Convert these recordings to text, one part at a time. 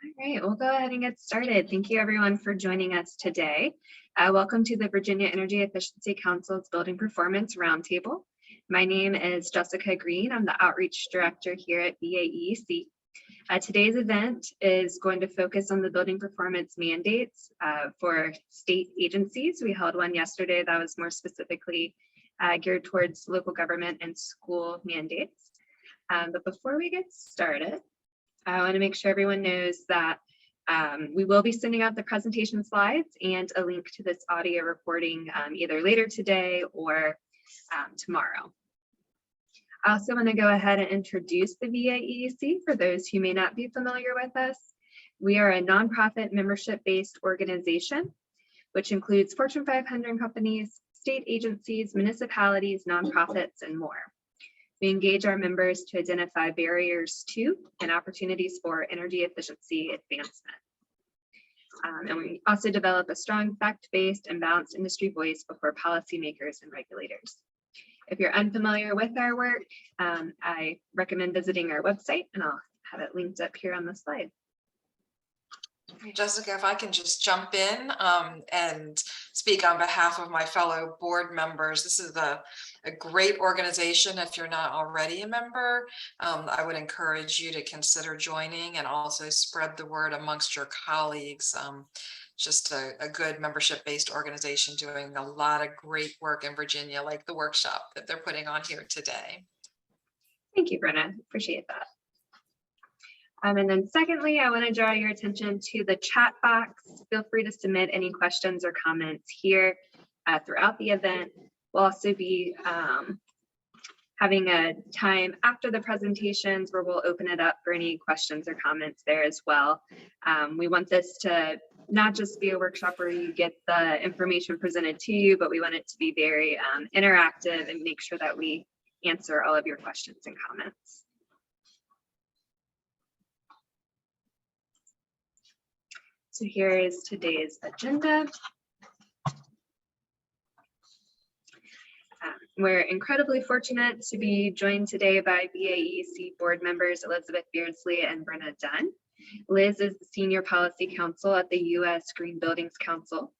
All right, we'll go ahead and get started. Thank you everyone for joining us today. Welcome to the Virginia Energy Efficiency Council's Building Performance Roundtable. My name is Jessica Green. I'm the Outreach Director here at VAEC. Today's event is going to focus on the building performance mandates for state agencies. We held one yesterday that was more specifically geared towards local government and school mandates. But before we get started, I want to make sure everyone knows that we will be sending out the presentation slides and a link to this audio recording either later today or tomorrow. I also want to go ahead and introduce the VAEC for those who may not be familiar with us. We are a nonprofit membership-based organization, which includes Fortune 500 companies, state agencies, municipalities, nonprofits, and more. We engage our members to identify barriers to and opportunities for energy efficiency advancement. And we also develop a strong fact-based and balanced industry voice before policymakers and regulators. If you're unfamiliar with our work, I recommend visiting our website, and I'll have it linked up here on the slide. Jessica, if I can just jump in and speak on behalf of my fellow board members. This is a great organization. If you're not already a member, I would encourage you to consider joining and also spread the word amongst your colleagues. Just a good membership-based organization doing a lot of great work in Virginia, like the workshop that they're putting on here today. Thank you, Brenna. Appreciate that. And then secondly, I want to draw your attention to the chat box. Feel free to submit any questions or comments here throughout the event. We'll also be having a time after the presentations where we'll open it up for any questions or comments there as well. We want this to not just be a workshop where you get the information presented to you, but we want it to be very interactive and make sure that we answer all of your questions and comments. So here is today's agenda. We're incredibly fortunate to be joined today by VAEC board members Elizabeth Beardsley and Brenna Dunn. Liz is the Senior Policy Counsel at the U.S. Green Buildings Council.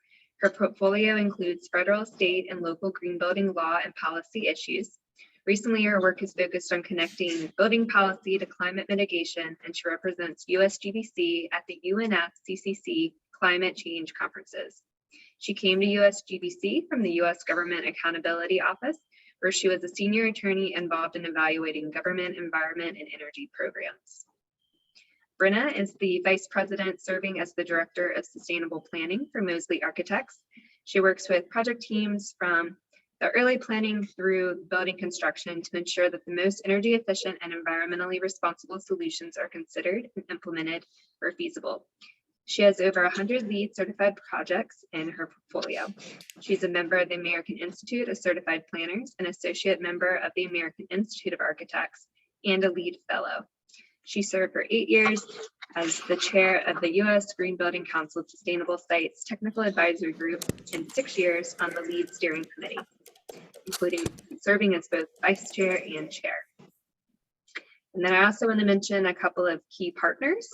Her portfolio includes federal, state, and local green building law and policy issues. Recently, her work is focused on connecting building policy to climate mitigation, and she represents USGBC at the UNFCCC Climate Change Conferences. She came to USGBC from the U.S. Government Accountability Office, where she was a senior attorney involved in evaluating government, environment, and energy programs. Brenna is the Vice President serving as the Director of Sustainable Planning for Mosley Architects. She works with project teams from the early planning through building construction to ensure that the most energy efficient and environmentally responsible solutions are considered and implemented where feasible. She has over 100 LEED certified projects in her portfolio. She's a member of the American Institute of Certified Planners, an associate member of the American Institute of Architects, and a LEED fellow. She served for 8 years as the chair of the U.S. Green Building Council Sustainable Sites Technical Advisory Group and 6 years on the LEED Steering Committee, including serving as both vice chair and chair. And then I also want to mention a couple of key partners.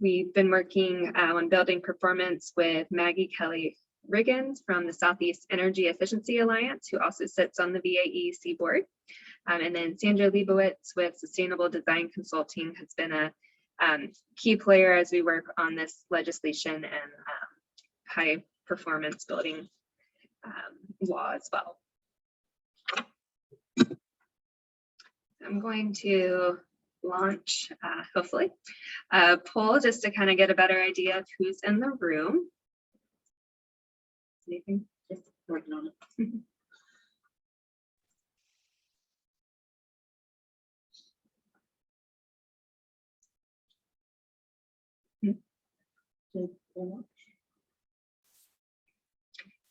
We've been working on building performance with Maggie Kelly Riggins from the Southeast Energy Efficiency Alliance, who also sits on the VAEC board. And then Sandra Leibowitz with Sustainable Design Consulting has been a key player as we work on this legislation and high performance building law as well. I'm going to launch, hopefully, a poll just to kind of get a better idea of who's in the room. Anything? Just working on it.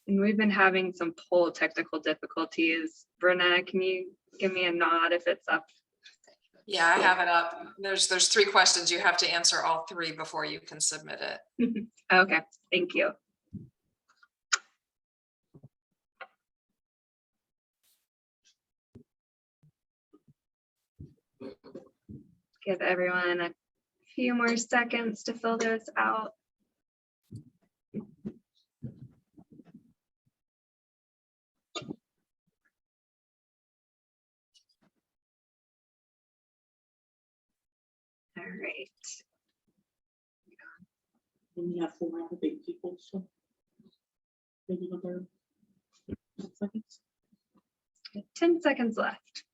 And we've been having some poll technical difficulties. Brenna, can you give me a nod if it's up? Yeah, I have it up. There's 3 questions. You have to answer all 3 before you can submit it. Okay, thank you. Give everyone a Few more seconds to fill those out. All right. And you have 4 other big people, so maybe another 10 seconds. 10 seconds left.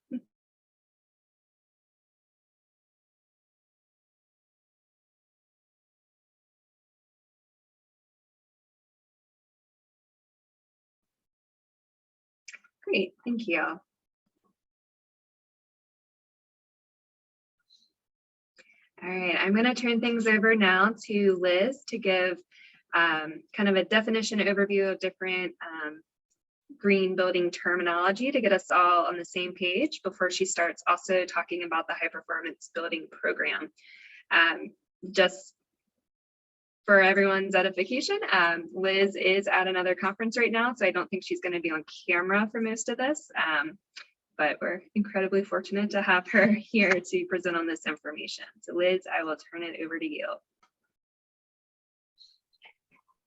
Great, thank you. All right, I'm going to turn things over now to Liz to give kind of a definition overview of different green building terminology to get us all on the same page before she starts also talking about the high performance building program. Just for everyone's edification, Liz is at another conference right now, so I don't think she's going to be on camera for most of this, but we're incredibly fortunate to have her here to present on this information. So Liz, I will turn it over to you.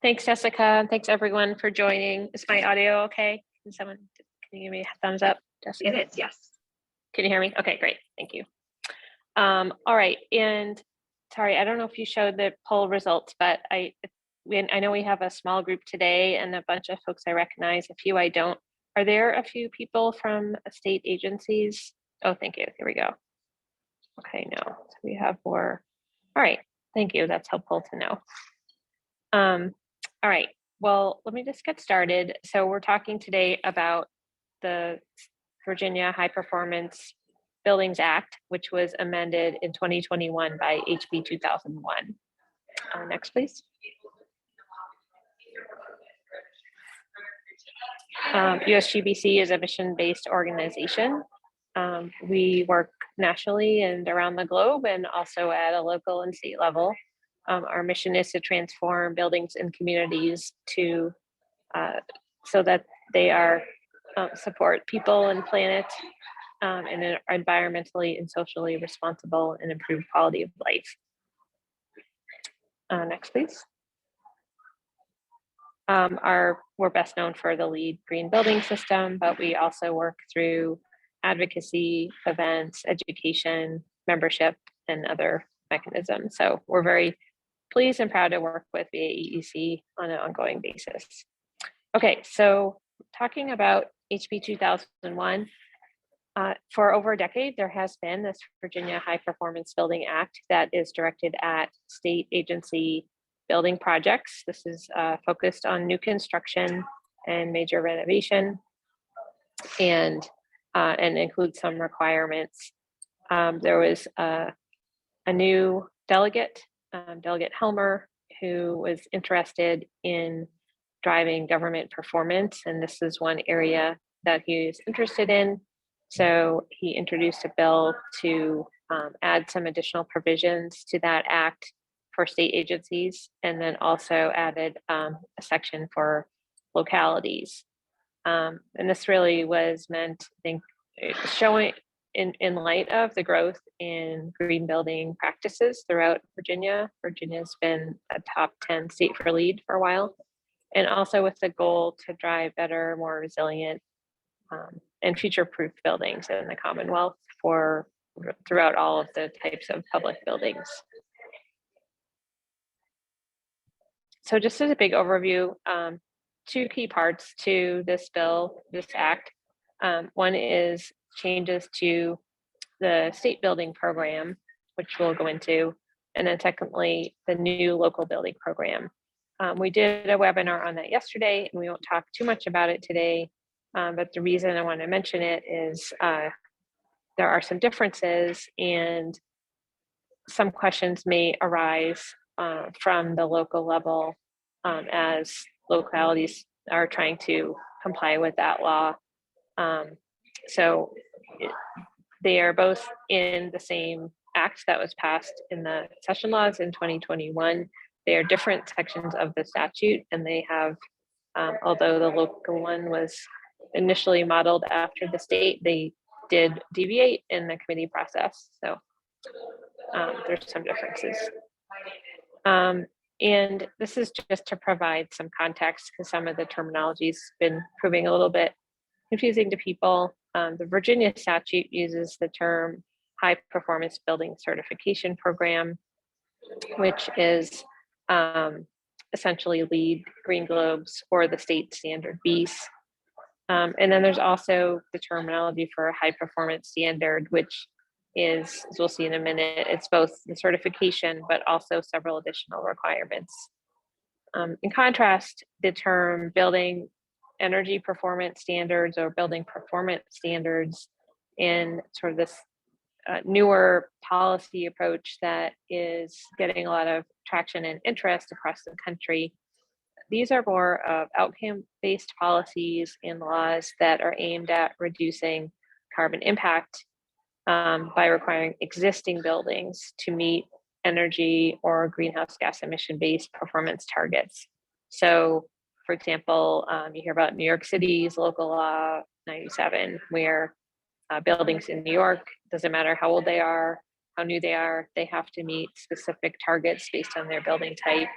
Thanks, Jessica. Thanks everyone for joining. Is my audio okay? Can you give me a thumbs up, Jessica? It is, yes. Can you hear me? Okay, great. Thank you. All right. And sorry, I don't know if you showed the poll results, but I know we have a small group today and a bunch of folks I recognize, a few I don't. Are there a few people from state agencies? Oh, thank you. Here we go. Okay, no, so we have more. All right, thank you. That's helpful to know. All right, well, let me just get started. So we're talking today about the Virginia High Performance Buildings Act, which was amended in 2021 by HB 2001. Next, please. USGBC is a mission-based organization. We work nationally and around the globe and also at a local and state level. Our mission is to transform buildings and communities to so that they are support people and planet and are environmentally and socially responsible and improve quality of life. Next, please. We're best known for the LEED green building system, but we also work through advocacy, events, education, membership, and other mechanisms. So we're very pleased and proud to work with VAEEC on an ongoing basis. Okay, so talking about HB 2001, for over a decade, there has been this Virginia High Performance Building Act that is directed at state agency building projects. This is focused on new construction and major renovation and includes some requirements. There was a new delegate, Delegate Helmer, who was interested in driving government performance, and this is one area that he is interested in. So he introduced a bill to add some additional provisions to that act for state agencies, and then also added a section for localities. And this really was meant, I think, showing in light of the growth in green building practices throughout Virginia. Virginia's been a top 10 state for LEED for a while, and also with the goal to drive better, more resilient and future-proof buildings in the Commonwealth throughout all of the types of public buildings. So just as a big overview, 2 key parts to this bill, this act. One is changes to the state building program, which we'll go into, and then secondly, the new local building program. We did a webinar on that yesterday, and we won't talk too much about it today, but the reason I want to mention it is there are some differences, and some questions may arise from the local level as localities are trying to comply with that law. So they are both in the same act that was passed in the session laws in 2021. They are different sections of the statute, and they have, although the local one was initially modeled after the state, they did deviate in the committee process. So there's some differences. And this is just to provide some context because some of the terminology has been proving a little bit confusing to people. The Virginia statute uses the term High Performance Building Certification Program, which is essentially LEED, Green Globes, or the state standard BEAS. And then there's also the terminology for a high performance standard, which is, as we'll see in a minute, it's both the certification, but also several additional requirements. In contrast, the term building energy performance standards or building performance standards in sort of this newer policy approach that is getting a lot of traction and interest across the country. These are more of outcome-based policies and laws that are aimed at reducing carbon impact by requiring existing buildings to meet energy or greenhouse gas emission-based performance targets. So, for example, you hear about New York City's local law 97, where buildings in New York, doesn't matter how old they are, how new they are, they have to meet specific targets based on their building type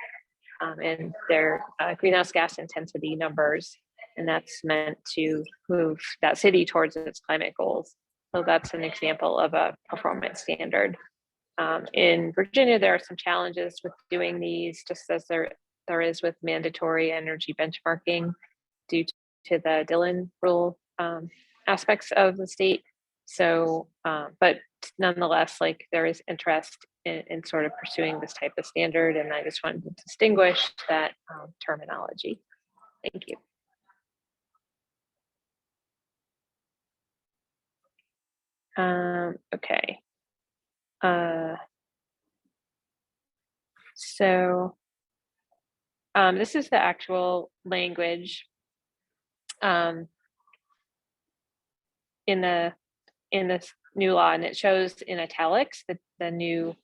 and their greenhouse gas intensity numbers. And that's meant to move that city towards its climate goals. So that's an example of a performance standard. In Virginia, there are some challenges with doing these, just as there is with mandatory energy benchmarking due to the Dillon rule aspects of the state. So, but nonetheless, like there is interest in sort of pursuing this type of standard, and I just wanted to distinguish that terminology. Thank you. Okay. So this is the actual language in this new law, and it shows in italics the new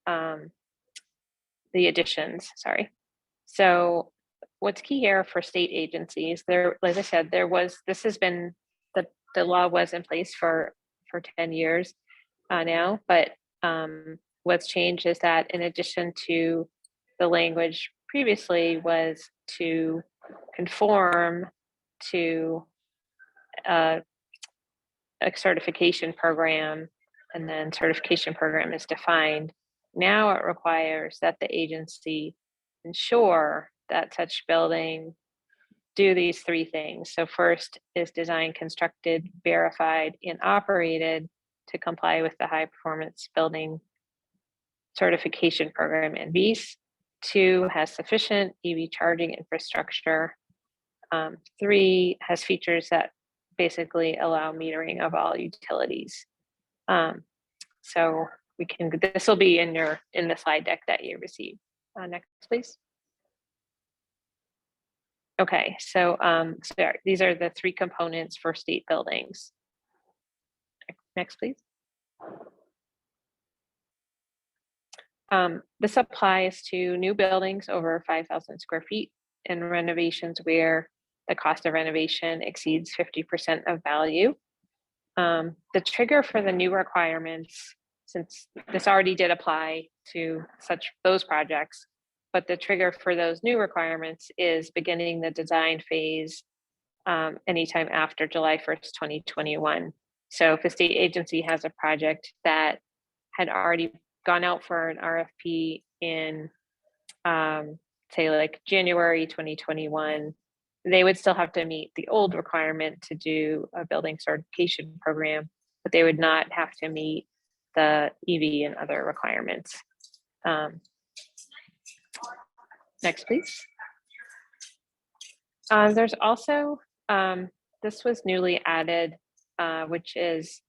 the additions. Sorry. So what's key here for state agencies? There, like I said, this has been the law was in place for 10 years now, but what's changed is that in addition to the language previously was to conform to a certification program, and then certification program is defined. Now it requires that the agency ensure that such building do these three things. So first is designed, constructed, verified, and operated to comply with the high performance building certification program and BEAS. 2, has sufficient EV charging infrastructure. 3, has features that basically allow metering of all utilities. So this will be in the slide deck that you received. Next, please. Okay, so these are the 3 components for state buildings. Next, please. This applies to new buildings over 5,000 square feet and renovations where the cost of renovation exceeds 50% of value. The trigger for the new requirements, since this already did apply to those projects, but the trigger for those new requirements is beginning the design phase anytime after July 1st, 2021. So if a state agency has a project that had already gone out for an RFP in, say, like January 2021, they would still have to meet the old requirement to do a building certification program, but they would not have to meet the EV and other requirements. Next, please. There's also, this was newly added, which is,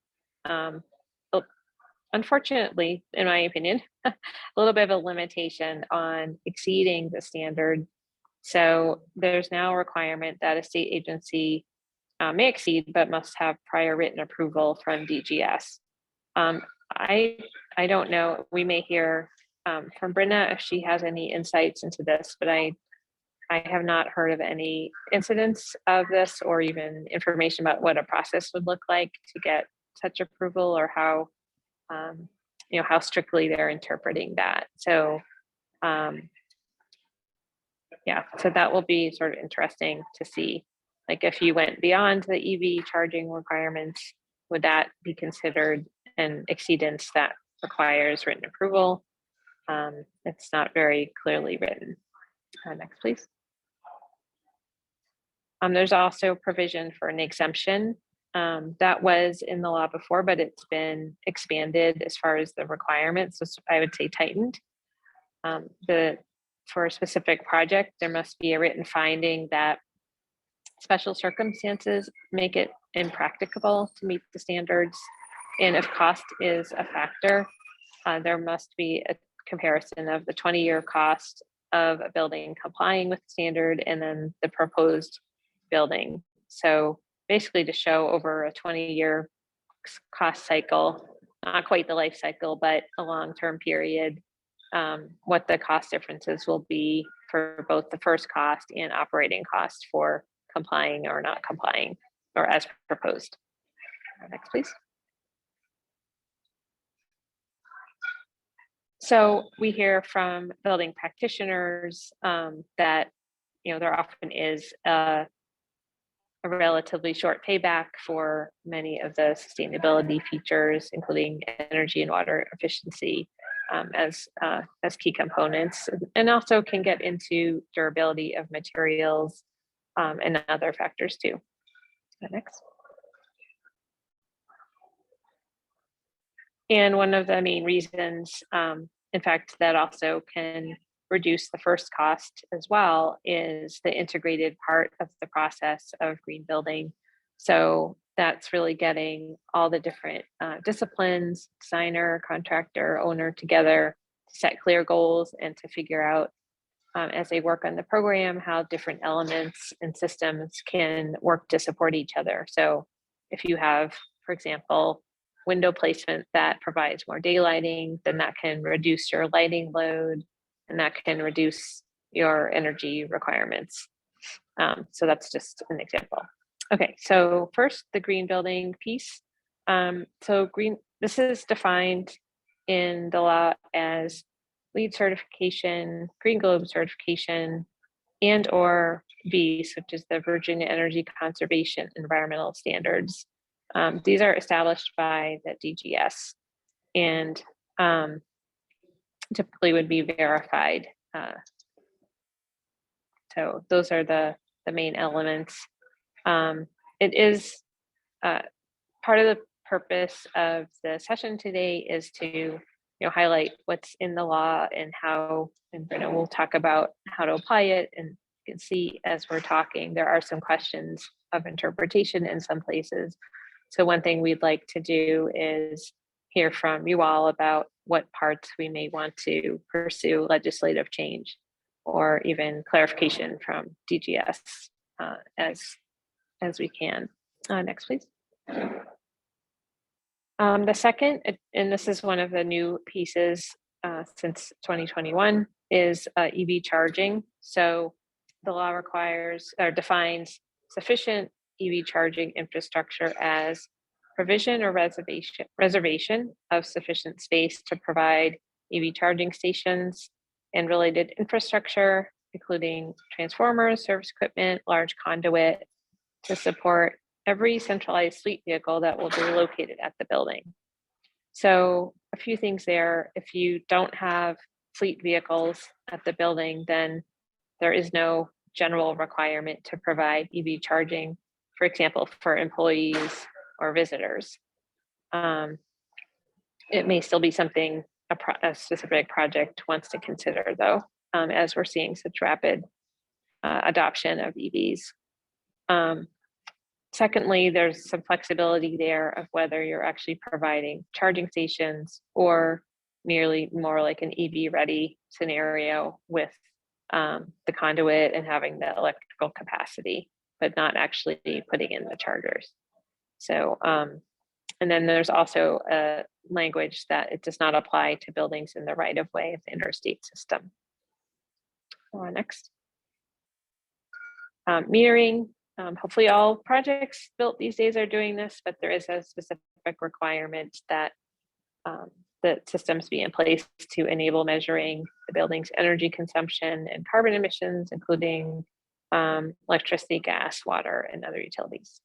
unfortunately, in my opinion, a little bit of a limitation on exceeding the standard. So there's now a requirement that a state agency may exceed, but must have prior written approval from DGS. I don't know, we may hear from Brenda if she has any insights into this, but I have not heard of any incidents of this or even information about what a process would look like to get such approval, or how, how strictly they're interpreting that. So Yeah, so that will be sort of interesting to see. Like if you went beyond the EV charging requirements, would that be considered an exceedance that requires written approval? It's not very clearly written. Next, please. There's also provision for an exemption that was in the law before, but it's been expanded as far as the requirements. So I would say tightened. For a specific project, there must be a written finding that special circumstances make it impracticable to meet the standards. And if cost is a factor, there must be a comparison of the 20-year cost of a building complying with the standard and then the proposed building. So basically to show over a 20-year cost cycle, not quite the life cycle, but a long-term period, what the cost differences will be for both the first cost and operating cost for complying or not complying or as proposed. Next, please. So we hear from building practitioners that there often is a relatively short payback for many of the sustainability features, including energy and water efficiency as key components, and also can get into durability of materials and other factors too. Next. And one of the main reasons, in fact, that also can reduce the first cost as well is the integrated part of the process of green building. So that's really getting all the different disciplines, designer, contractor, owner together to set clear goals and to figure out as they work on the program, how different elements and systems can work to support each other. So if you have, for example, window placement that provides more daylighting, then that can reduce your lighting load and that can reduce your energy requirements. So that's just an example. Okay, so first, the green building piece. This is defined in the law as LEED certification, Green Globe certification, and or VEES, which is the Virginia Energy Conservation Environmental Standards. These are established by the DGS and typically would be verified. So those are the main elements. It is part of the purpose of the session today is to highlight what's in the law and how, and Brenna will talk about how to apply it. And you can see as we're talking, there are some questions of interpretation in some places. So one thing we'd like to do is hear from you all about what parts we may want to pursue legislative change or even clarification from DGS as we can. Next, please. The second, and this is one of the new pieces since 2021, is EV charging. So the law requires or defines sufficient EV charging infrastructure as provision or reservation of sufficient space to provide EV charging stations and related infrastructure, including transformers, service equipment, large conduit to support every centralized fleet vehicle that will be located at the building. So a few things there. If you don't have fleet vehicles at the building, then there is no general requirement to provide EV charging, for example, for employees or visitors. It may still be something a specific project wants to consider though, as we're seeing such rapid adoption of EVs. Secondly, there's some flexibility there of whether you're actually providing charging stations or merely more like an EV ready scenario with the conduit and having the electrical capacity, but not actually putting in the chargers. So, and then there's also a language that it does not apply to buildings in the right of way of the interstate system. Next. Metering. Hopefully all projects built these days are doing this, but there is a specific requirement that the systems be in place to enable measuring the building's energy consumption and carbon emissions, including electricity, gas, water, and other utilities.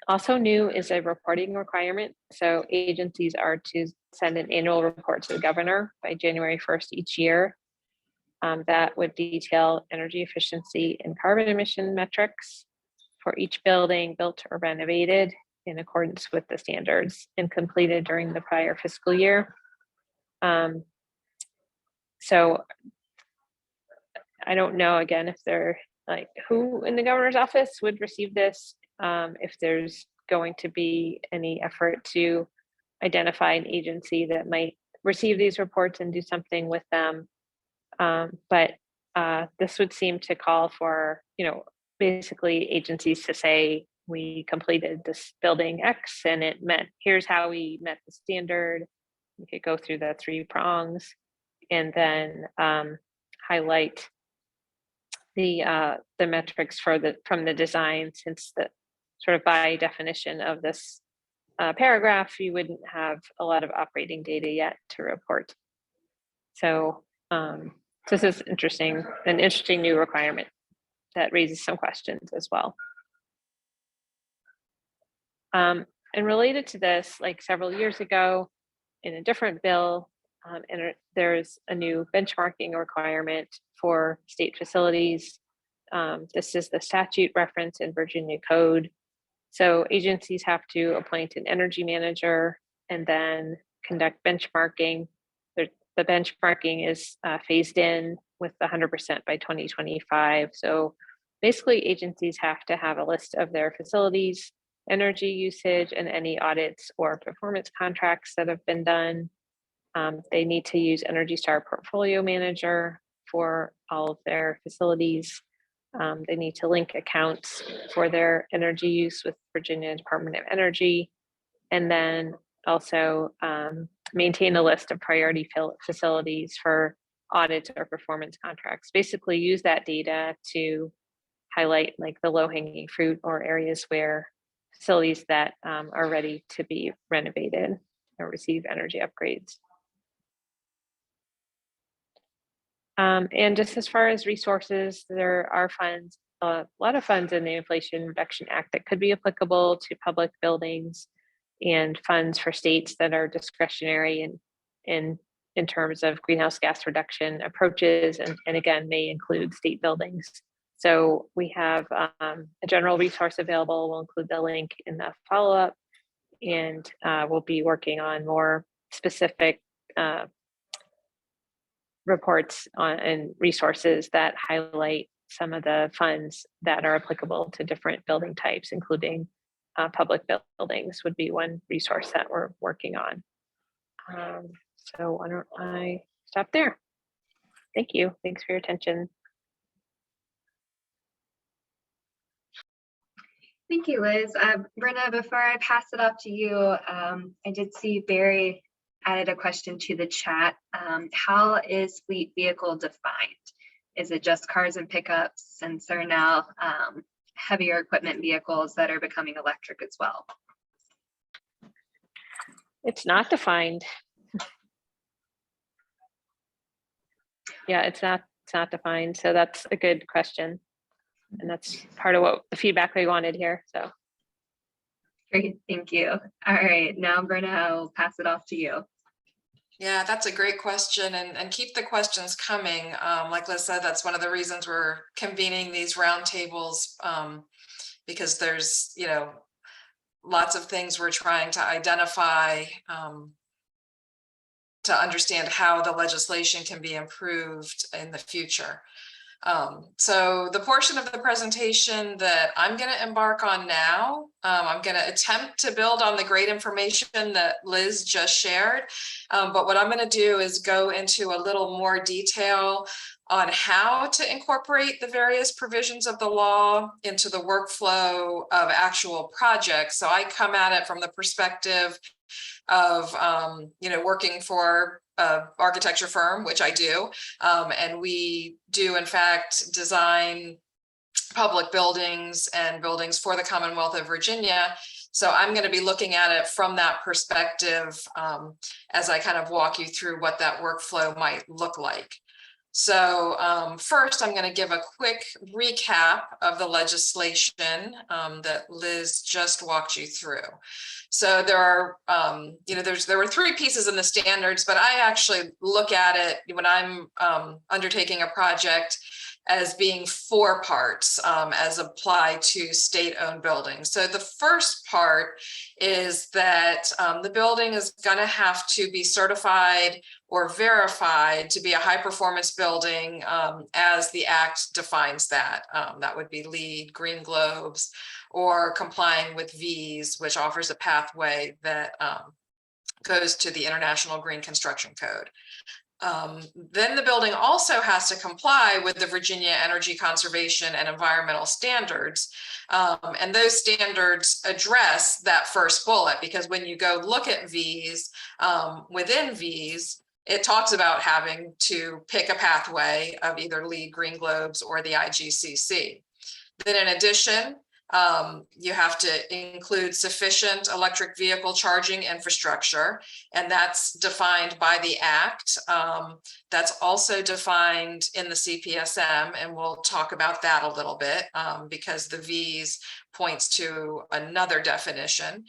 Also new is a reporting requirement. So agencies are to send an annual report to the governor by January 1st each year. That would detail energy efficiency and carbon emission metrics for each building built or renovated in accordance with the standards and completed during the prior fiscal year. So I don't know, again, if they're like who in the governor's office would receive this, if there's going to be any effort to identify an agency that might receive these reports and do something with them. But this would seem to call for, basically agencies to say, we completed this building X and it met, here's how we met the standard. We could go through the 3 prongs and then highlight the metrics from the design, since the sort of by definition of this paragraph, you wouldn't have a lot of operating data yet to report. So this is an interesting new requirement that raises some questions as well. And related to this, like several years ago in a different bill, there's a new benchmarking requirement for state facilities. This is the statute reference in Virginia code. So agencies have to appoint an energy manager and then conduct benchmarking. The benchmarking is phased in with 100% by 2025. So basically agencies have to have a list of their facilities, energy usage, and any audits or performance contracts that have been done. They need to use Energy Star Portfolio Manager for all of their facilities. They need to link accounts for their energy use with Virginia Department of Energy, and then also maintain a list of priority facilities for audits or performance contracts. Basically use that data to highlight like the low-hanging fruit or areas where facilities that are ready to be renovated or receive energy upgrades. And just as far as resources, there are funds, a lot of funds in the Inflation Reduction Act that could be applicable to public buildings, and funds for states that are discretionary in terms of greenhouse gas reduction approaches, and again, may include state buildings. So we have a general resource available. We'll include the link in the follow-up, and we'll be working on more specific reports on and resources that highlight some of the funds that are applicable to different building types, including public buildings would be one resource that we're working on. So why don't I stop there? Thank you. Thanks for your attention. Thank you, Liz. Brenna, before I pass it off to you, I did see Barry added a question to the chat. How is fleet vehicle defined? Is it just cars and pickups, since there are now heavier equipment vehicles that are becoming electric as well? It's not defined. Yeah, it's not defined. So that's a good question. And that's part of what the feedback we wanted here. So Great, thank you. All right, now Brenna, I'll pass it off to you. Yeah, that's a great question, and keep the questions coming. Like Liz said, that's one of the reasons we're convening these roundtables, because there's, lots of things we're trying to identify to understand how the legislation can be improved in the future. So the portion of the presentation that I'm going to embark on now, I'm going to attempt to build on the great information that Liz just shared. But what I'm going to do is go into a little more detail on how to incorporate the various provisions of the law into the workflow of actual projects. So I come at it from the perspective of, working for architecture firm, which I do, and we do in fact design public buildings and buildings for the Commonwealth of Virginia. So I'm going to be looking at it from that perspective as I kind of walk you through what that workflow might look like. So first, I'm going to give a quick recap of the legislation that Liz just walked you through. So there are, there were 3 pieces in the standards, but I actually look at it when I'm undertaking a project as being 4 parts as applied to state-owned buildings. So the first part is that the building is going to have to be certified or verified to be a high-performance building as the Act defines that. That would be LEED, Green Globes, or complying with V's, which offers a pathway that goes to the International Green Construction Code. Then the building also has to comply with the Virginia Energy Conservation and Environmental Standards. And those standards address that first bullet, because when you go look at V's, within V's, it talks about having to pick a pathway of either LEED, Green Globes, or the IGCC. Then in addition, you have to include sufficient electric vehicle charging infrastructure, and that's defined by the Act. That's also defined in the CPSM, and we'll talk about that a little bit because the V's points to another definition.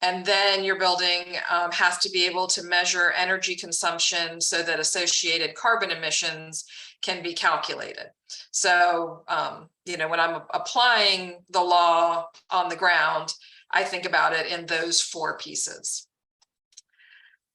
And then your building has to be able to measure energy consumption so that associated carbon emissions can be calculated. So, when I'm applying the law on the ground, I think about it in those 4 pieces.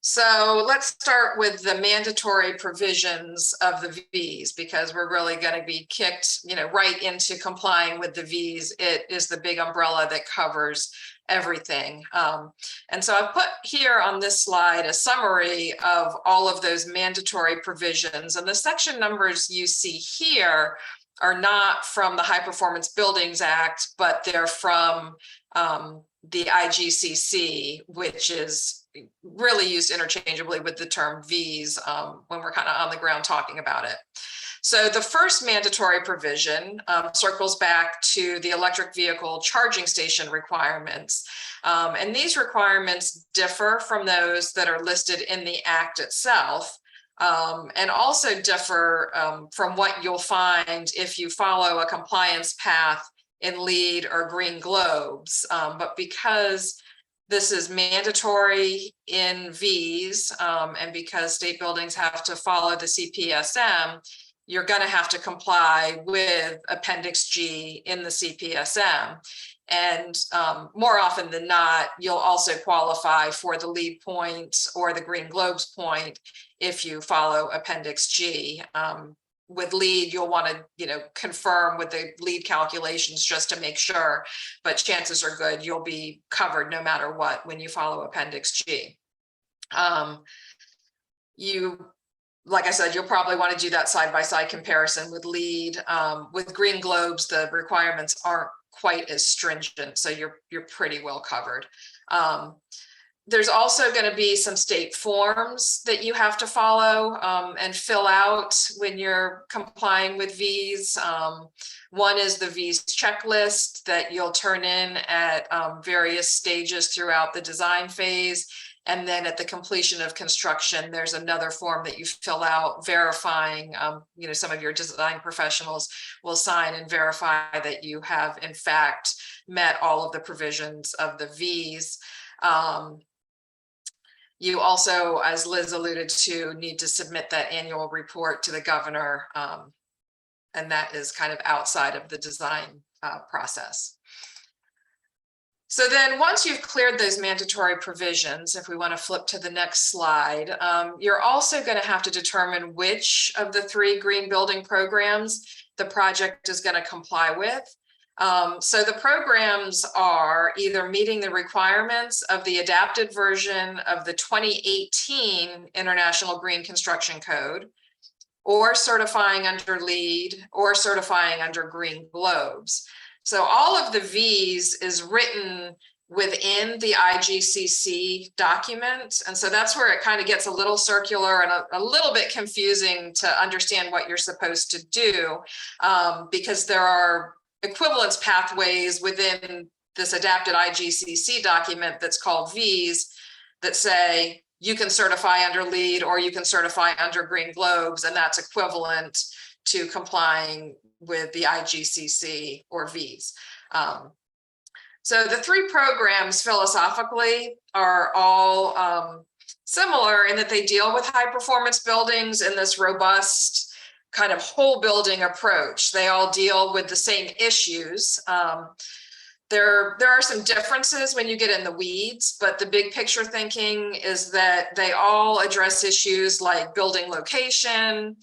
So let's start with the mandatory provisions of the V's, because we're really going to be kicked, right into complying with the V's. It is the big umbrella that covers everything. And so I've put here on this slide a summary of all of those mandatory provisions, and the section numbers you see here are not from the High Performance Buildings Act, but they're from the IGCC, which is really used interchangeably with the term V's when we're kind of on the ground talking about it. So the first mandatory provision circles back to the electric vehicle charging station requirements. And these requirements differ from those that are listed in the Act itself. And also differ from what you'll find if you follow a compliance path in LEED or Green Globes. But because this is mandatory in V's, and because state buildings have to follow the CPSM, you're going to have to comply with Appendix G in the CPSM. And more often than not, you'll also qualify for the LEED point or the Green Globes point if you follow Appendix G. With LEED, you'll want to, confirm with the LEED calculations just to make sure, but chances are good you'll be covered no matter what when you follow Appendix G. Like I said, you'll probably want to do that side-by-side comparison with LEED. With Green Globes, the requirements aren't quite as stringent, so you're pretty well covered. There's also going to be some state forms that you have to follow and fill out when you're complying with V's. One is the V's checklist that you'll turn in at various stages throughout the design phase. And then at the completion of construction, there's another form that you fill out verifying, some of your design professionals will sign and verify that you have in fact met all of the provisions of the V's. You also, as Liz alluded to, need to submit that annual report to the governor, and that is kind of outside of the design process. So then once you've cleared those mandatory provisions, if we want to flip to the next slide, you're also going to have to determine which of the 3 green building programs the project is going to comply with. So the programs are either meeting the requirements of the adapted version of the 2018 International Green Construction Code, or certifying under LEED, or certifying under Green Globes. So all of the V's is written within the IGCC document. And so that's where it kind of gets a little circular and a little bit confusing to understand what you're supposed to do, because there are equivalence pathways within this adapted IGCC document that's called V's that say you can certify under LEED or you can certify under Green Globes, and that's equivalent to complying with the IGCC or V's. So the three programs philosophically are all similar in that they deal with high performance buildings in this robust kind of whole building approach. They all deal with the same issues. There are some differences when you get in the weeds, but the big picture thinking is that they all address issues like building location,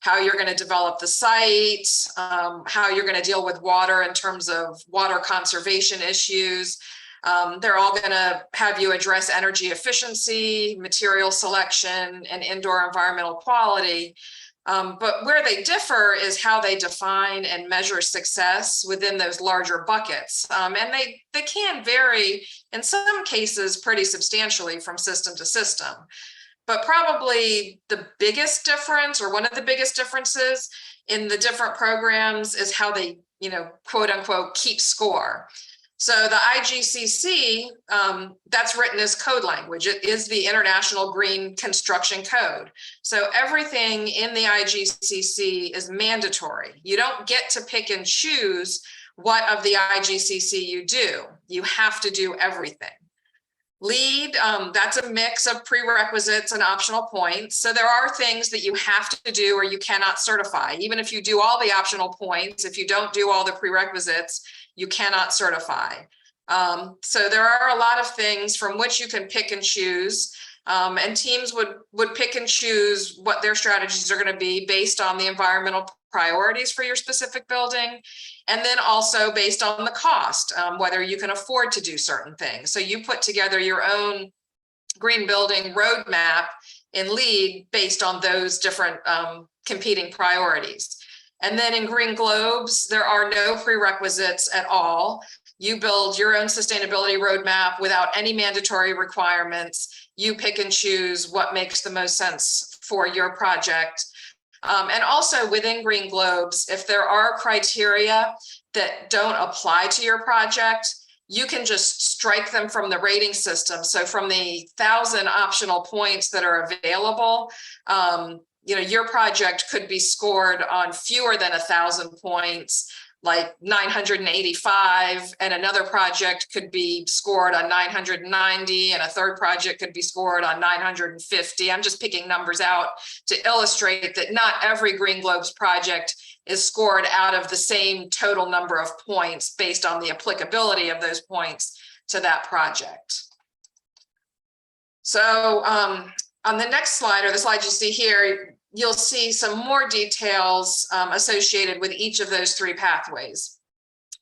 how you're going to develop the site, how you're going to deal with water in terms of water conservation issues. They're all going to have you address energy efficiency, material selection, and indoor environmental quality. But where they differ is how they define and measure success within those larger buckets. And they can vary in some cases pretty substantially from system to system. But probably the biggest difference, or one of the biggest differences in the different programs, is how they, quote unquote, keep score. So the IGCC, that's written as code language. It is the International Green Construction Code. So everything in the IGCC is mandatory. You don't get to pick and choose what of the IGCC you do. You have to do everything. LEED, that's a mix of prerequisites and optional points. So there are things that you have to do or you cannot certify. Even if you do all the optional points, if you don't do all the prerequisites, you cannot certify. So there are a lot of things from which you can pick and choose. And teams would pick and choose what their strategies are going to be based on the environmental priorities for your specific building, and then also based on the cost, whether you can afford to do certain things. So you put together your own green building roadmap in LEED based on those different competing priorities. And then in Green Globes, there are no prerequisites at all. You build your own sustainability roadmap without any mandatory requirements. You pick and choose what makes the most sense for your project. And also within Green Globes, if there are criteria that don't apply to your project, you can just strike them from the rating system. So from the 1,000 optional points that are available, your project could be scored on fewer than 1,000 points, like 985, and another project could be scored on 990, and a third project could be scored on 950. I'm just picking numbers out to illustrate that not every Green Globes project is scored out of the same total number of points based on the applicability of those points to that project. So on the next slide, or the slide you see here, you'll see some more details associated with each of those three pathways.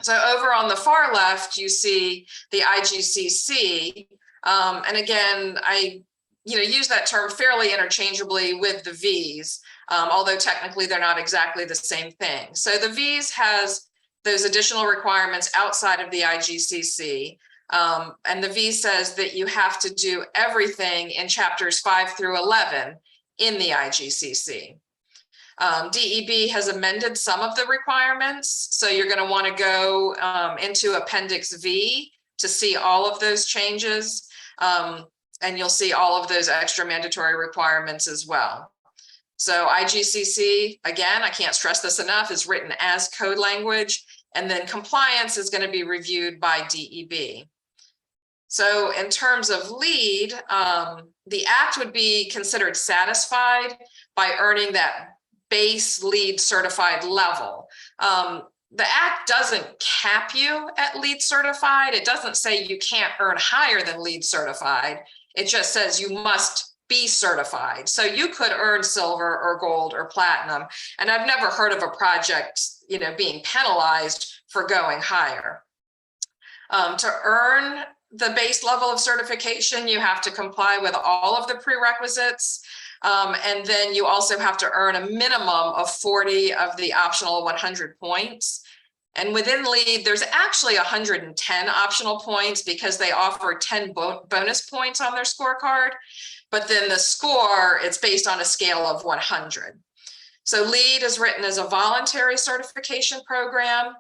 So over on the far left, you see the IGCC. And again, I use that term fairly interchangeably with the V's, although technically they're not exactly the same thing. So the V's has those additional requirements outside of the IGCC. And the V says that you have to do everything in chapters 5 through 11 in the IGCC. DEB has amended some of the requirements. So you're going to want to go into Appendix V to see all of those changes. And you'll see all of those extra mandatory requirements as well. So IGCC, again, I can't stress this enough, is written as code language, and then compliance is going to be reviewed by DEB. So in terms of LEED, the act would be considered satisfied by earning that base LEED certified level. The act doesn't cap you at LEED certified. It doesn't say you can't earn higher than LEED certified. It just says you must be certified. So you could earn silver or gold or platinum. And I've never heard of a project, being penalized for going higher. To earn the base level of certification, you have to comply with all of the prerequisites. And then you also have to earn a minimum of 40 of the optional 100 points. And within LEED, there's actually 110 optional points because they offer 10 bonus points on their scorecard. But then the score, it's based on a scale of 100. So LEED is written as a voluntary certification program.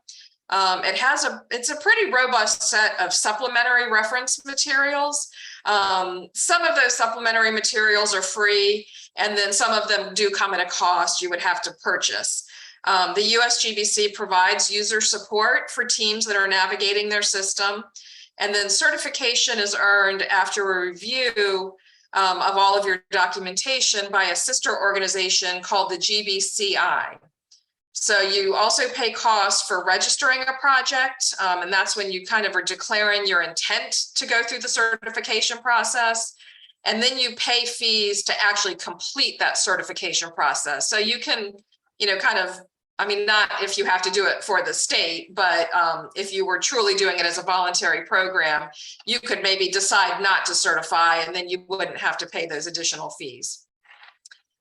It's a pretty robust set of supplementary reference materials. Some of those supplementary materials are free, and then some of them do come at a cost you would have to purchase. The USGBC provides user support for teams that are navigating their system, and then certification is earned after a review of all of your documentation by a sister organization called the GBCI. So you also pay costs for registering a project, and that's when you kind of are declaring your intent to go through the certification process. And then you pay fees to actually complete that certification process. So you can, kind of, not if you have to do it for the state, but if you were truly doing it as a voluntary program, you could maybe decide not to certify, and then you wouldn't have to pay those additional fees.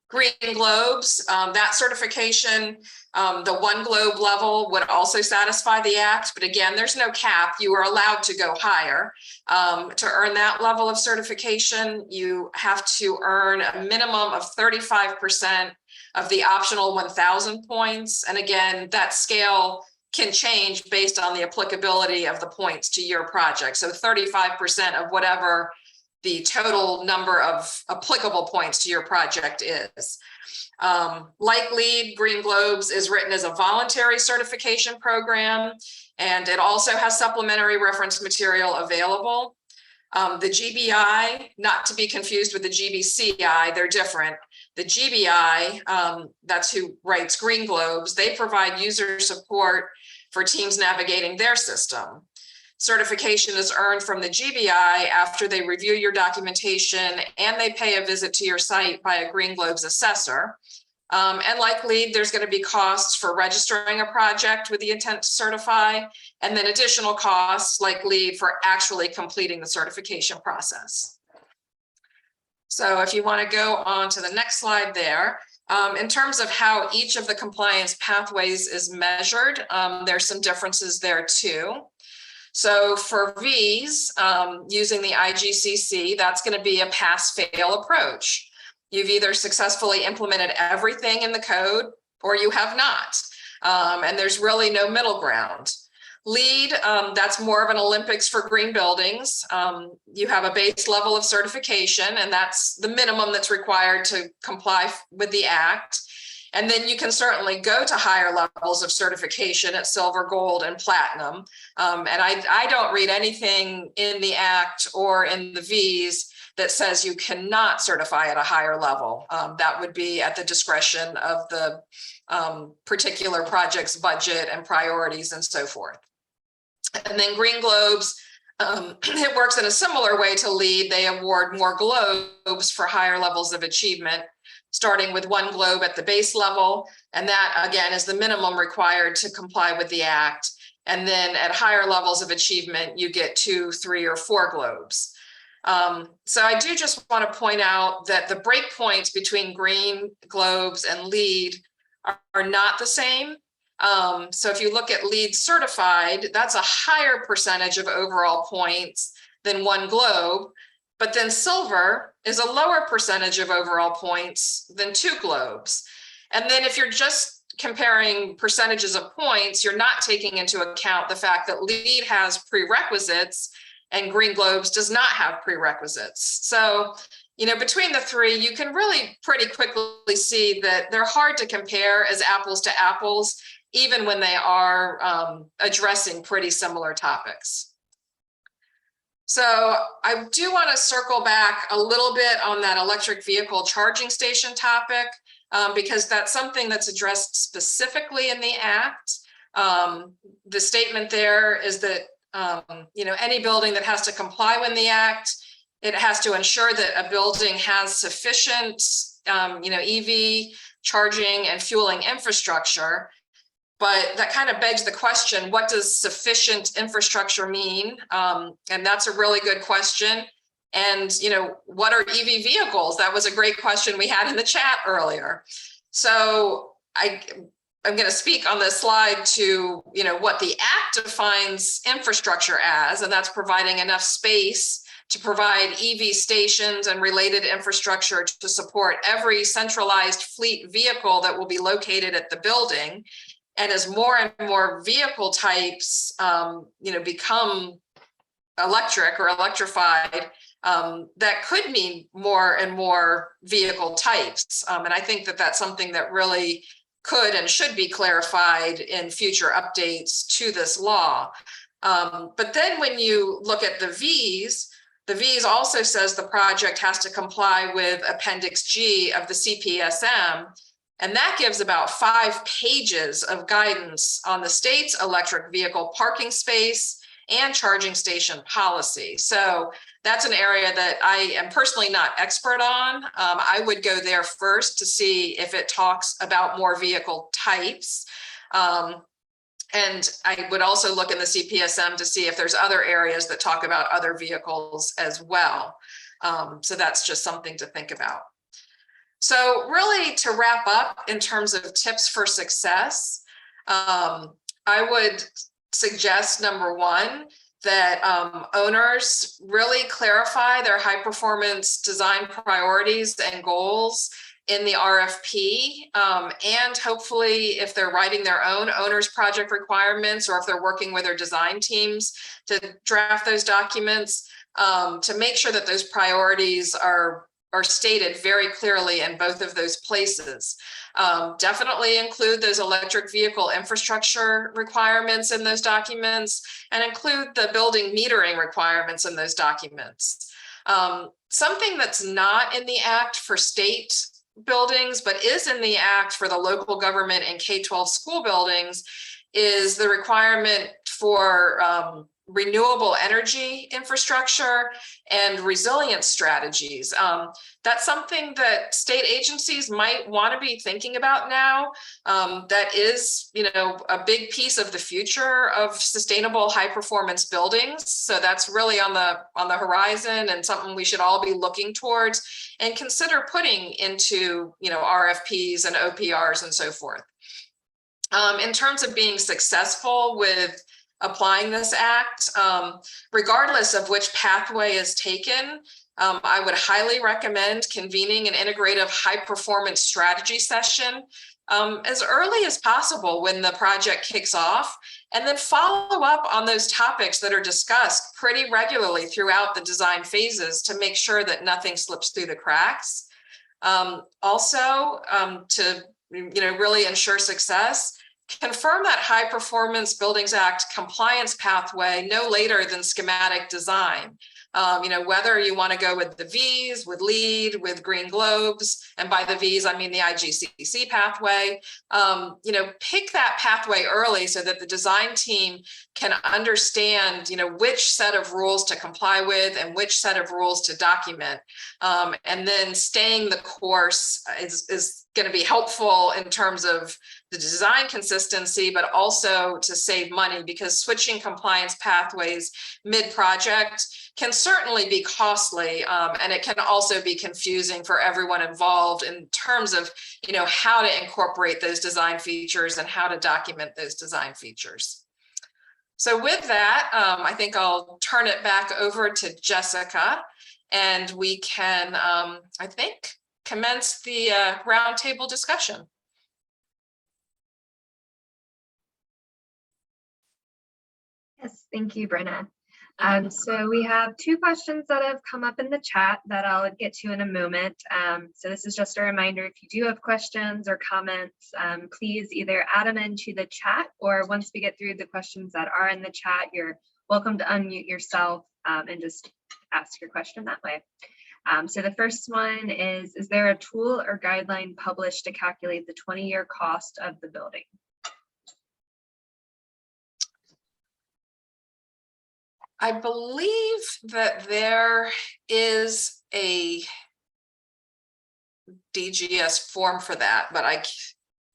Green Globes, that certification, the 1 globe level would also satisfy the act, but again, there's no cap. You are allowed to go higher. To earn that level of certification, you have to earn a minimum of 35% of the optional 1,000 points. And again, that scale can change based on the applicability of the points to your project. So 35% of whatever the total number of applicable points to your project is. Like LEED, Green Globes is written as a voluntary certification program, and it also has supplementary reference material available. The GBI, not to be confused with the GBCI, they're different. The GBI, that's who writes Green Globes, they provide user support for teams navigating their system. Certification is earned from the GBI after they review your documentation and they pay a visit to your site by a Green Globes assessor. And like LEED, there's going to be costs for registering a project with the intent to certify, and then additional costs like LEED for actually completing the certification process. So if you want to go on to the next slide there, in terms of how each of the compliance pathways is measured, there's some differences there too. So for V's, using the IGCC, that's going to be a pass-fail approach. You've either successfully implemented everything in the code or you have not. And there's really no middle ground. LEED, that's more of an Olympics for green buildings. You have a base level of certification, and that's the minimum that's required to comply with the act. And then you can certainly go to higher levels of certification at silver, gold, and platinum. And I don't read anything in the act or in the V's that says you cannot certify at a higher level. That would be at the discretion of the particular project's budget and priorities and so forth. And then Green Globes, it works in a similar way to LEED. They award more globes for higher levels of achievement, starting with 1 globe at the base level. And that, again, is the minimum required to comply with the act. And then at higher levels of achievement, you get 2, 3, or 4 globes. So I do just want to point out that the breakpoints between Green Globes and LEED are not the same. So if you look at LEED certified, that's a higher percentage of overall points than 1 globe. But then silver is a lower percentage of overall points than 2 globes. And then if you're just comparing percentages of points, you're not taking into account the fact that LEED has prerequisites and Green Globes does not have prerequisites. So, between the three, you can really pretty quickly see that they're hard to compare as apples to apples, even when they are addressing pretty similar topics. So I do want to circle back a little bit on that electric vehicle charging station topic, because that's something that's addressed specifically in the Act. The statement there is that any building that has to comply with the Act, it has to ensure that a building has sufficient EV charging and fueling infrastructure. But that kind of begs the question, what does sufficient infrastructure mean? And that's a really good question. And, what are EV vehicles? That was a great question we had in the chat earlier. So I'm going to speak on this slide to, what the Act defines infrastructure as, and that's providing enough space to provide EV stations and related infrastructure to support every centralized fleet vehicle that will be located at the building. And as more and more vehicle types, become electric or electrified, that could mean more and more vehicle types. And I think that that's something that really could and should be clarified in future updates to this law. But then when you look at the V's also says the project has to comply with Appendix G of the CPSM. And that gives about 5 pages of guidance on the state's electric vehicle parking space and charging station policy. So that's an area that I am personally not expert on. I would go there first to see if it talks about more vehicle types. And I would also look in the CPSM to see if there's other areas that talk about other vehicles as well. So that's just something to think about. So really, to wrap up in terms of tips for success, I would suggest, number one, that owners really clarify their high performance design priorities and goals in the RFP, and hopefully if they're writing their own owner's project requirements, or if they're working with their design teams to draft those documents, to make sure that those priorities are stated very clearly in both of those places. Definitely include those electric vehicle infrastructure requirements in those documents, and include the building metering requirements in those documents. Something that's not in the Act for state buildings, but is in the Act for the local government and K-12 school buildings, is the requirement for renewable energy infrastructure and resilience strategies. That's something that state agencies might want to be thinking about now. That is, a big piece of the future of sustainable high performance buildings. So that's really on the horizon, and something we should all be looking towards and consider putting into, RFPs and OPRs and so forth. In terms of being successful with applying this act, regardless of which pathway is taken, I would highly recommend convening an integrative high performance strategy session as early as possible when the project kicks off, and then follow up on those topics that are discussed pretty regularly throughout the design phases to make sure that nothing slips through the cracks. Also, to really ensure success, confirm that High Performance Buildings Act compliance pathway no later than schematic design. Whether you want to go with the V's, with LEED, with Green Globes, and by the V's, I mean the IGCC pathway, pick that pathway early so that the design team can understand, which set of rules to comply with and which set of rules to document. And then staying the course is going to be helpful in terms of the design consistency, but also to save money, because switching compliance pathways mid-project can certainly be costly, and it can also be confusing for everyone involved in terms of, how to incorporate those design features and how to document those design features. So with that, I think I'll turn it back over to Jessica, and we can, I think, commence the roundtable discussion. Yes, thank you, Brenna. So we have 2 questions that have come up in the chat that I'll get to in a moment. So this is just a reminder, if you do have questions or comments, please either add them into the chat, or once we get through the questions that are in the chat, you're welcome to unmute yourself and just ask your question that way. So the first one is there a tool or guideline published to calculate the 20-year cost of the building? I believe that there is a DGS form for that, but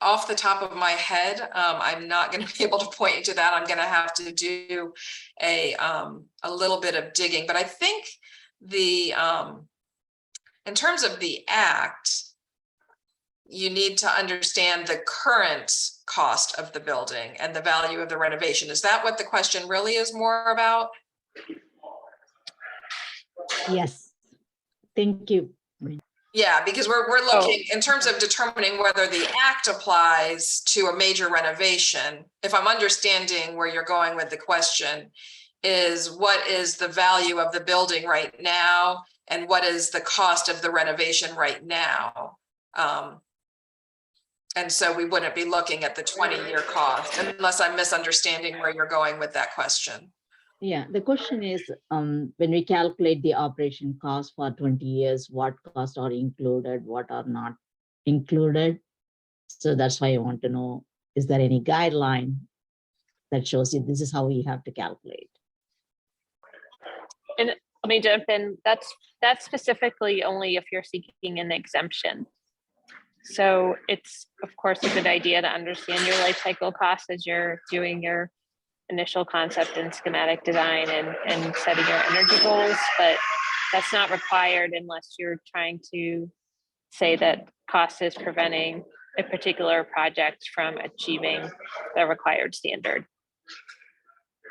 off the top of my head, I'm not going to be able to point you to that. I'm going to have to do a little bit of digging, but I think in terms of the act, you need to understand the current cost of the building and the value of the renovation. Is that what the question really is more about? Yes, thank you. Yeah, because we're looking in terms of determining whether the act applies to a major renovation. If I'm understanding where you're going with the question, is what is the value of the building right now? And what is the cost of the renovation right now? And so we wouldn't be looking at the 20-year cost unless I'm misunderstanding where you're going with that question. Yeah, the question is, when we calculate the operation cost for 20 years, what costs are included, what are not included? So that's why I want to know, is there any guideline that shows you this is how you have to calculate? And let me jump in. That's specifically only if you're seeking an exemption. So it's, of course, a good idea to understand your life cycle costs as you're doing your initial concept and schematic design and setting your energy goals, but that's not required unless you're trying to say that cost is preventing a particular project from achieving the required standard.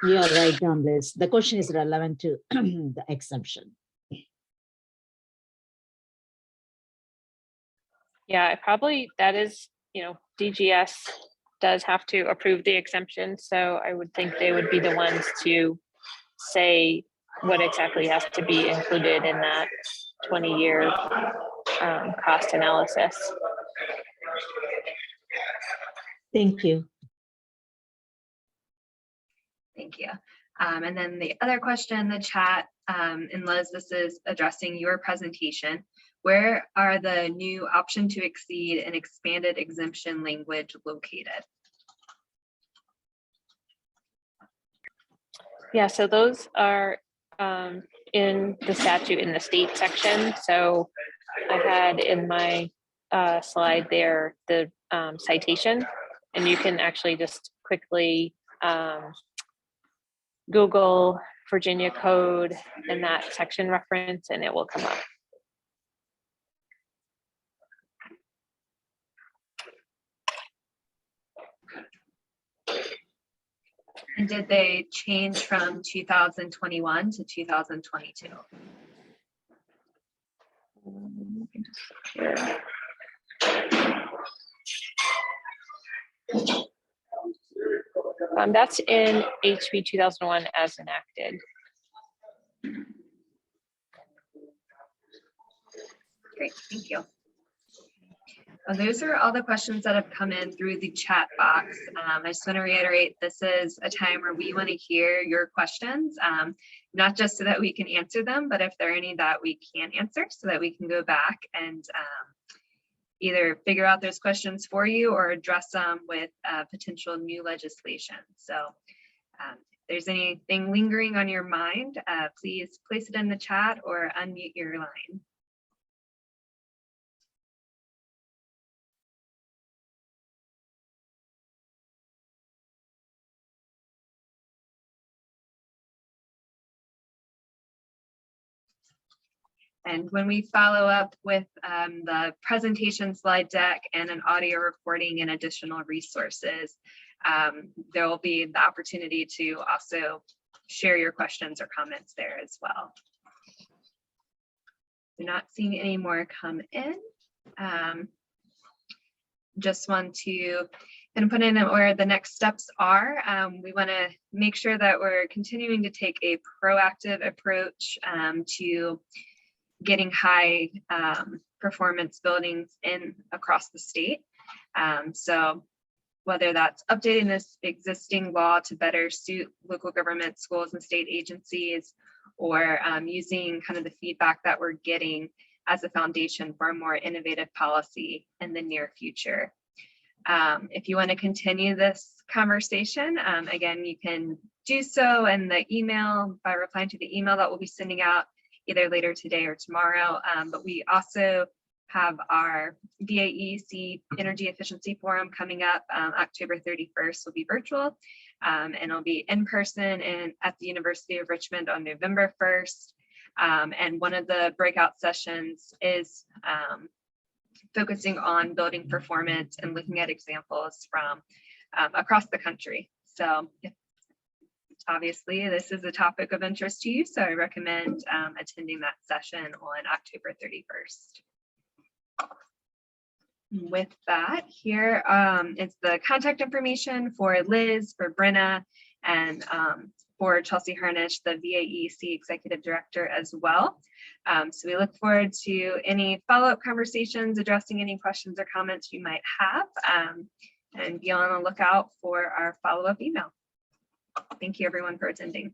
You're right, Liz. The question is relevant to the exemption. Yeah, that is, DGS does have to approve the exemption. So I would think they would be the ones to say what exactly has to be included in that 20-year cost analysis. Thank you. Thank you. And then the other question in the chat, and Liz, this is addressing your presentation. Where are the new option to exceed and expanded exemption language located? Yeah, so those are in the statute in the state section. So I had in my slide there the citation, and you can actually just quickly Google Virginia code and that section reference, and it will come up. And did they change from 2021 to 2022? That's in HB 2001 as enacted. Great, thank you. Those are all the questions that have come in through the chat box. I just want to reiterate, this is a time where we want to hear your questions, not just so that we can answer them, but if there are any that we can't answer, so that we can go back and either figure out those questions for you or address them with potential new legislation. So if there's anything lingering on your mind, please place it in the chat or unmute your line. And when we follow up with the presentation slide deck and an audio recording and additional resources, there will be the opportunity to also share your questions or comments there as well. We're not seeing any more come in. Just want to kind of put in where the next steps are. We want to make sure that we're continuing to take a proactive approach to getting high performance buildings in across the state. So whether that's updating this existing law to better suit local government, schools, and state agencies, or using kind of the feedback that we're getting as a foundation for a more innovative policy in the near future. If you want to continue this conversation, again, you can do so in the email by replying to the email that we'll be sending out either later today or tomorrow. But we also have our BAEC Energy Efficiency Forum coming up. October 31st will be virtual, and it'll be in person and at the University of Richmond on November 1st. And one of the breakout sessions is focusing on building performance and looking at examples from across the country. So obviously this is a topic of interest to you, so I recommend attending that session on October 31st. With that, here is the contact information for Liz, for Brenna, and for Chelsea Harnish, the VAEC Executive Director as well. So we look forward to any follow-up conversations, addressing any questions or comments you might have, and be on the lookout for our follow-up email. Thank you everyone for attending.